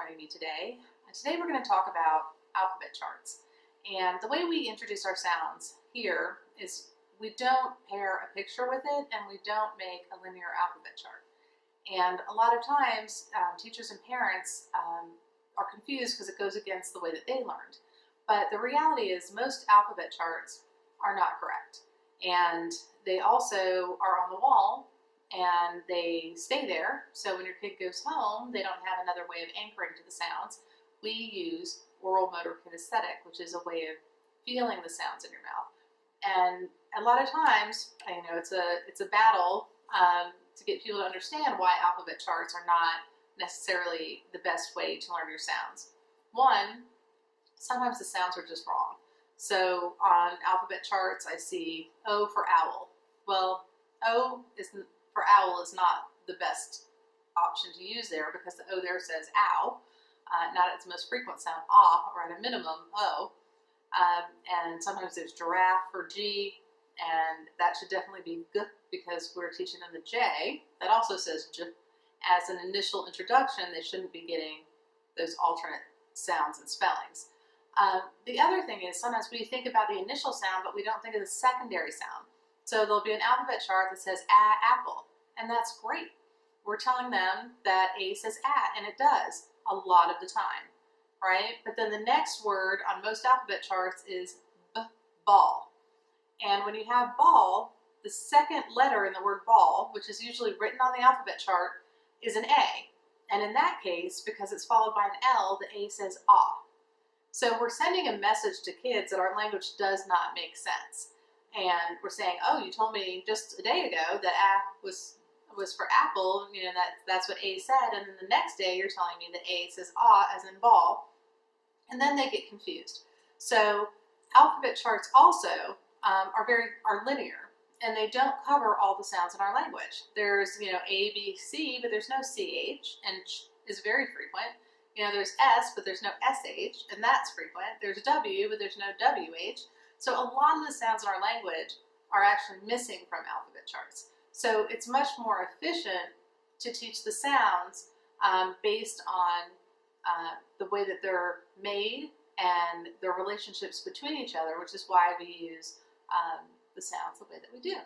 joining me today. Today we're going to talk about alphabet charts. And the way we introduce our sounds here is we don't pair a picture with it and we don't make a linear alphabet chart. And a lot of times teachers and parents are confused because it goes against the way that they learned. But the reality is most alphabet charts are not correct. And they also are on the wall and they stay there. So when your kid goes home, they don't have another way of anchoring to the sounds. We use oral motor kinesthetic, which is a way of feeling the sounds in your mouth. And a lot of times, it's a battle to get people to understand why alphabet charts are not necessarily the best way to learn your sounds. One, sometimes the sounds are just wrong. So on alphabet charts, I see O for owl. Well, O for owl is not the best option to use there because the O there says ow, not its most frequent sound, ah, or at a minimum, O. And sometimes there's giraffe for G, and that should definitely be G because we're teaching them the J. That also says J. As an initial introduction, they shouldn't be getting those alternate sounds and spellings. The other thing is sometimes we think about the initial sound, but we don't think of the secondary sound. So there'll be an alphabet chart that says apple, and that's great. We're telling them that A says at, and it does a lot of the time, right? But then the next word on most alphabet charts is ball. And when you have ball, the second letter in the word ball, which is usually written on the alphabet chart, is an A. And in that case, because it's followed by an L, the A says ah. So we're sending a message to kids that our language does not make sense. And we're saying, oh, you told me just a day ago that A was for apple, that's what A said, and then the next day you're telling me that A says ah as in ball, and then they get confused. So alphabet charts also are linear, and they don't cover all the sounds in our language. There's A, B, C, but there's no CH, and ch is very frequent. There's S, but there's no SH, and that's frequent. There's W, but there's no WH. So a lot of the sounds in our language are actually missing from alphabet charts. So it's much more efficient to teach the sounds based on the way that they're made and the relationships between each other, which is why we use the sounds the way that we do.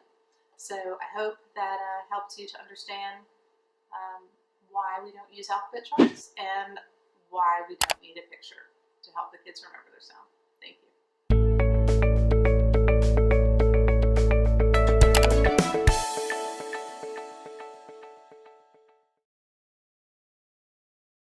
So I hope that helps you to understand why we don't use alphabet charts and why we don't need a picture to help the kids remember their sound.